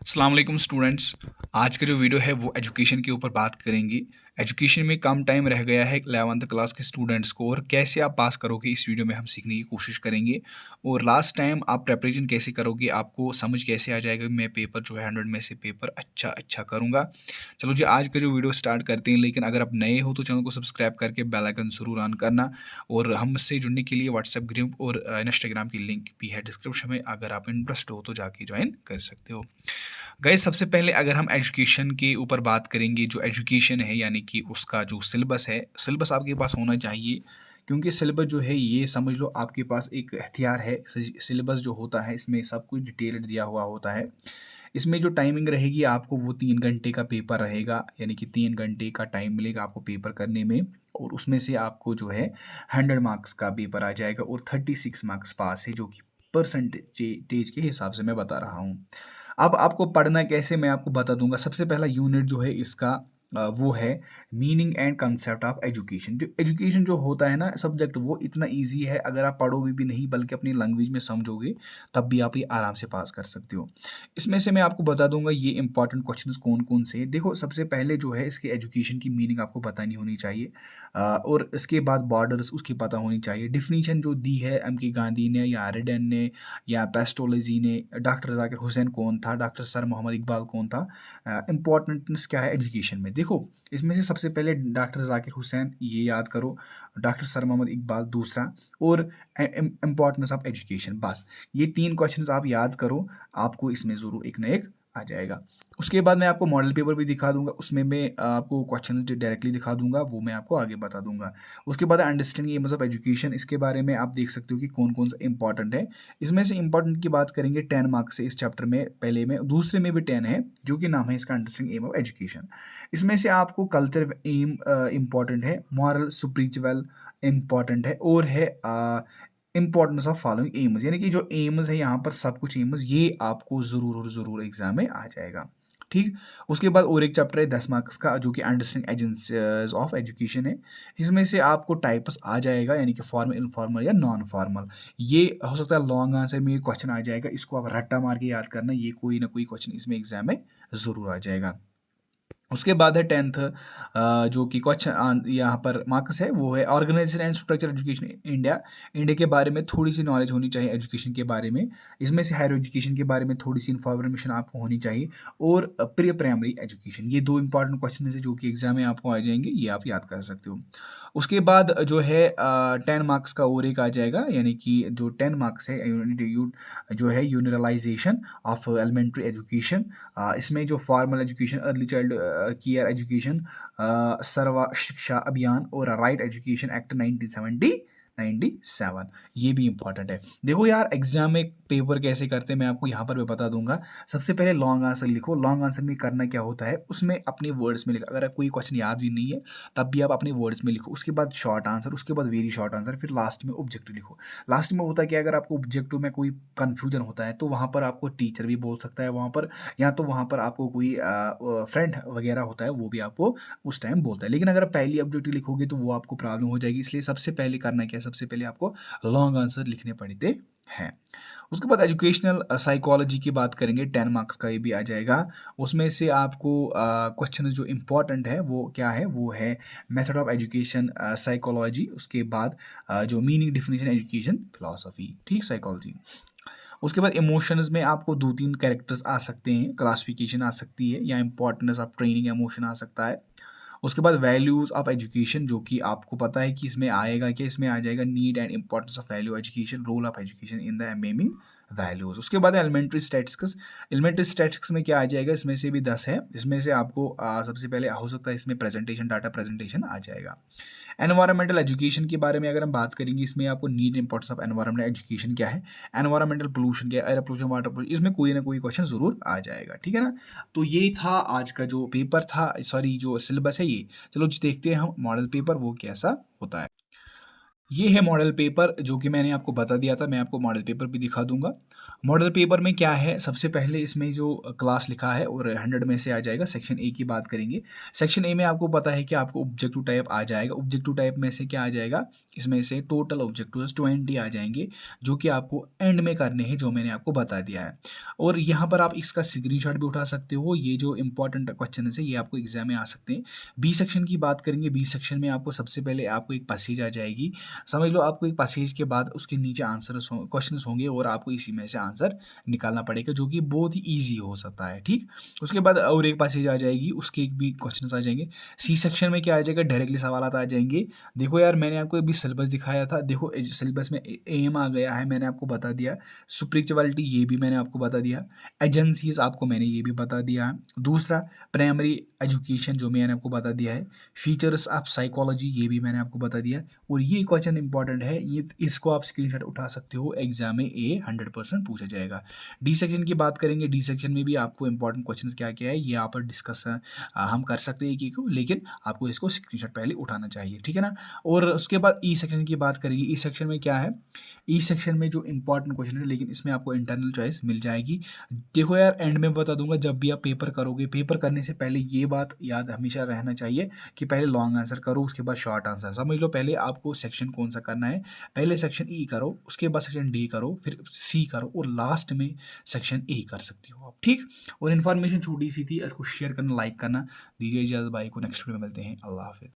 अस्सलाम वालेकुम स्टूडेंट्स। आज का जो वीडियो है वो एजुकेशन के ऊपर बात करेंगे। एजुकेशन में कम टाइम रह गया है 11th क्लास के स्टूडेंट्स को, और कैसे आप पास करोगे इस वीडियो में हम सीखने की कोशिश करेंगे। और लास्ट टाइम आप प्रेपरेशन कैसे करोगे, आपको समझ कैसे आ जाएगा मैं पेपर जो है 100 में से पेपर अच्छा करूँगा। चलो जी, आज का जो वीडियो स्टार्ट करते हैं। लेकिन अगर आप नए हो तो चैनल को सब्सक्राइब करके बेल आइकन ज़रूर ऑन करना। और हमसे जुड़ने के लिए व्हाट्सएप ग्रुप और इंस्टाग्राम की लिंक भी है डिस्क्रिप्शन में, अगर आप इंटरेस्ट हो तो जाके ज्वाइन कर सकते हो। गाइस, सबसे पहले अगर हम एजुकेशन के ऊपर बात करेंगे, जो एजुकेशन है यानी कि उसका जो सिलेबस है, सिलेबस आपके पास होना चाहिए। क्योंकि सिलेबस जो है ये समझ लो आपके पास एक हथियार है। सिलेबस जो होता है इसमें सब कुछ डिटेल्ड दिया हुआ होता है। इसमें जो टाइमिंग रहेगी आपको वो 3 घंटे का पेपर रहेगा, यानी कि 3 घंटे का टाइम मिलेगा आपको पेपर करने में। और उसमें से आपको जो है 100 मार्क्स का पेपर आ जाएगा और 36 मार्क्स पास है, जो कि परसेंटेज के हिसाब से मैं बता रहा हूँ। अब आपको पढ़ना कैसे मैं आपको बता दूंगा। सबसे पहला यूनिट जो है इसका वो है meaning and concept of education. जो एजुकेशन जो होता है ना सब्जेक्ट, वो इतना इजी है। अगर आप पढ़ोगे भी नहीं बल्कि अपनी लैंग्वेज में समझोगे तब भी आप ये आराम से पास कर सकते हो। इसमें से मैं आपको बता दूंगा ये इंपॉर्टेंट क्वेश्चंस कौन कौन से हैं। देखो, सबसे पहले जो है इसके एजुकेशन की मीनिंग आपको बतानी होनी चाहिए। और इसके बाद बॉर्डर्स उसकी पता होनी चाहिए। डिफिनीशन जो दी है एम के गांधी ने या रिडन ने या पेस्टोलॉजी ने, डॉक्टर जाकिर हुसैन कौन था, डॉक्टर सर मोहम्मद इकबाल कौन था, इम्पॉर्टेंटनेस क्या है एजुकेशन में। देखो, इसमें से सबसे पहले डॉक्टर जाकिर हुसैन ये याद करो, डॉक्टर सर मोहम्मद इकबाल दूसरा, और इम्पॉर्टेंस ऑफ एजुकेशन। बस ये 3 क्वेश्चंस आप याद करो, आपको इसमें ज़रूर एक ना एक आ जाएगा। उसके बाद मैं आपको मॉडल पेपर भी दिखा दूंगा, उसमें मैं आपको क्वेश्चन डायरेक्टली दिखा दूंगा, वो मैं आपको आगे बता दूंगा। उसके बाद अंडरस्टैंडिंग एम्स ऑफ एजुकेशन, इसके बारे में आप देख सकते हो कि कौन कौन सा इंपॉर्टेंट है। इसमें से इंपॉर्टेंट की बात करेंगे 10 मार्क्स से इस चैप्टर में, पहले में दूसरे में भी 10 है, जो कि नाम है इसका अंडरस्टैंडिंग एम ऑफ एजुकेशन। इसमें से आपको कल्चर एम इंपॉर्टेंट है, मॉरल स्पिरिचुअल इंपॉर्टेंट है, और है इंपॉर्टेंस ऑफ फॉलोइंग एम्स, यानी कि जो एम्स है यहाँ पर सब कुछ एम्स, ये आपको ज़रूर और ज़रूर एग्जाम में आ जाएगा। ठीक। उसके बाद और एक चैप्टर है 10 मार्क्स का, जो कि अंडरस्टैंडिंग एजेंसीज ऑफ एजुकेशन है। इसमें से आपको टाइप्स आ जाएगा, यानी कि फॉर्मल, इनफॉर्मल या नॉन फॉर्मल। ये हो सकता है लॉन्ग आंसर में ये क्वेश्चन आ जाएगा, इसको आप रट्टा मार के याद करना, ये कोई ना कोई क्वेश्चन इसमें एग्जाम में ज़रूर आ जाएगा। उसके बाद है 10th, जो कि क्वेश्चन यहाँ पर मार्क्स है, वो है organisation and structure education India. India के बारे में थोड़ी सी नॉलेज होनी चाहिए एजुकेशन के बारे में। इसमें से हायर एजुकेशन के बारे में थोड़ी सी इन्फॉर्मेशन आपको होनी चाहिए, और प्री प्राइमरी एजुकेशन। ये 2 इंपॉर्टेंट क्वेश्चन है जो कि एग्जाम में आपको आ जाएंगे, ये आप याद कर सकते हो। उसके बाद जो है 10 मार्क्स का और एक आ जाएगा, यानी कि जो 10 मार्क्स है जो है यूनिरलाइजेशन ऑफ एलिमेंट्री एजुकेशन। इसमें जो formal education, early child care education, Sarva Shiksha Abhiyan और राइट एजुकेशन एक्ट 1997, ये भी इंपॉर्टेंट है। देखो यार, एग्जाम में पेपर कैसे करते हैं मैं आपको यहाँ पर भी बता दूंगा। सबसे पहले लॉन्ग आंसर लिखो। लॉन्ग आंसर में करना क्या होता है, उसमें अपने वर्ड्स में लिखो। अगर कोई क्वेश्चन याद भी नहीं है तब भी आप अपने वर्ड्स में लिखो। उसके बाद शॉर्ट आंसर, उसके बाद वेरी शॉर्ट आंसर, फिर लास्ट में ऑब्जेक्टिव लिखो। लास्ट में होता है कि अगर आपको ऑब्जेक्टिव में कोई कन्फ्यूजन होता है तो वहाँ पर आपको टीचर भी बोल सकता है वहाँ पर, या तो वहाँ पर आपको कोई फ्रेंड वगैरह होता है वो भी आपको उस टाइम बोलता है। लेकिन अगर पहली ऑब्जेक्टिव लिखोगे तो वो आपको प्रॉब्लम हो जाएगी। इसलिए सबसे पहले करना क्या है, सबसे पहले आपको लॉन्ग आंसर लिखने पड़ते हैं। उसके बाद एजुकेशनल साइकोलॉजी की बात करेंगे, 10 मार्क्स का ये भी आ जाएगा। उसमें से आपको क्वेश्चन जो इंपॉर्टेंट है वो क्या है, वो है मेथड ऑफ एजुकेशन साइकोलॉजी। उसके बाद जो मीनिंग डिफिनेशन एजुकेशन फिलॉसफी, ठीक, साइकोलॉजी। उसके बाद इमोशंस में आपको 2-3 कैरेक्टर्स आ सकते हैं, क्लासिफिकेशन आ सकती है, या इंपॉर्टेंस ऑफ ट्रेनिंग इमोशन आ सकता है। उसके बाद वैल्यूज़ ऑफ एजुकेशन, जो कि आपको पता है कि इसमें आएगा कि इसमें आ जाएगा need and importance of value education, role of education in the एमेमिंग वैल्यूज़। उसके बाद एलिमेंट्री स्टैटिस्टिक्स। एलिमेंट्री स्टैटिस्टिक्स में क्या आ जाएगा, इसमें से भी 10 है। इसमें से आपको सबसे पहले हो सकता है इसमें प्रेजेंटेशन, डाटा प्रेजेंटेशन आ जाएगा। एनवायरमेंटल एजुकेशन के बारे में अगर हम बात करेंगे, इसमें आपको need importance of environmental education क्या है, एनवायरमेंटल पोल्यूशन क्या है, एयर पोल्यूशन, वाटर पोल्यूशन, इसमें कोई ना कोई क्वेश्चन जरूर आ जाएगा। ठीक है ना। तो ये था आज का जो पेपर था, सॉरी जो सिलेबस है ये। चलो जी देखते हैं हम मॉडल पेपर वो कैसा होता है। ये है मॉडल पेपर जो कि मैंने आपको बता दिया था, मैं आपको मॉडल पेपर भी दिखा दूँगा। मॉडल पेपर में क्या है, सबसे पहले इसमें जो क्लास लिखा है और 100 में से आ जाएगा, सेक्शन ए की बात करेंगे। सेक्शन ए में आपको पता है कि आपको ऑब्जेक्टिव टाइप आ जाएगा, ऑब्जेक्टिव टाइप में से क्या आ जाएगा, इसमें से टोटल ऑब्जेक्टिव्स 20 आ जाएँगे, जो कि आपको एंड में करने हैं, जो मैंने आपको बता दिया है। और यहाँ पर आप इसका स्क्रीनशॉट भी उठा सकते हो, ये जो इम्पोर्टेंट क्वेश्चन्स है, ये आपको एग्ज़ाम में आ सकते हैं। बी सेक्शन की बात करेंगे, बी सेक्शन में आपको सबसे पहले आपको एक पैसेज आ जाएगी, समझ लो आपको एक पैसेज के बाद उसके नीचे आंसर्स हो क्वेश्चंस होंगे और आपको इसी में से आंसर निकालना पड़ेगा, जो कि बहुत ही ईज़ी हो सकता है, ठीक? उसके बाद और एक पैसेज आ जाएगी, उसके एक भी क्वेश्चंस आ जाएँगे। सी सेक्शन में क्या आ जाएगा, डायरेक्टली सवालात आ जाएँगे। देखो यार, मैंने आपको अभी सिलेबस दिखाया था, देखो सिलेबस में एम आ गया है, मैंने आपको बता दिया। स्पिरिचुअलिटी ये भी मैंने आपको बता दिया। एजेंसीज़ आपको मैंने ये भी बता दिया है। दूसरा, प्राइमरी एजुकेशन जो मैंने आपको बता दिया है। फीचर्स ऑफ साइकोलॉजी ये भी मैंने आपको बता दिया। और ये क्वेश्चन इंपॉर्टेंट है, ये इसको आप स्क्रीनशॉट उठा सकते हो, एग्जाम में ये 100% पूछा जाएगा। डी सेक्शन की बात करेंगे, डी सेक्शन में भी आपको इंपॉर्टेंट क्वेश्चंस क्या क्या है, ये यहाँ पर डिस्कस हम कर सकते हैं एक को, लेकिन आपको इसको स्क्रीनशॉट पहले उठाना चाहिए, ठीक है ना? और उसके बाद ई सेक्शन की बात करेंगे। ई सेक्शन में क्या है, ई सेक्शन में जो इंपॉर्टेंट क्वेश्चन है, लेकिन इसमें आपको इंटरनल चॉइस मिल जाएगी। देखो यार, एंड में बता दूंगा, जब भी आप पेपर करोगे, पेपर करने से पहले ये बात याद हमेशा रहना चाहिए कि पहले लॉन्ग आंसर करो, उसके बाद शॉर्ट आंसर। समझ लो, पहले आपको सेक्शन कौन सा करना है, पहले सेक्शन ई करो, उसके बाद सेक्शन डी करो, फिर सी करो और लास्ट में सेक्शन ए कर सकते हो आप, ठीक? और इन्फॉर्मेशन छोटी सी थी, इसको शेयर करना, लाइक करना। दीजिए इजाज़त, भाई को नेक्स्ट वीडियो में मिलते हैं। अल्लाह हाफिज़।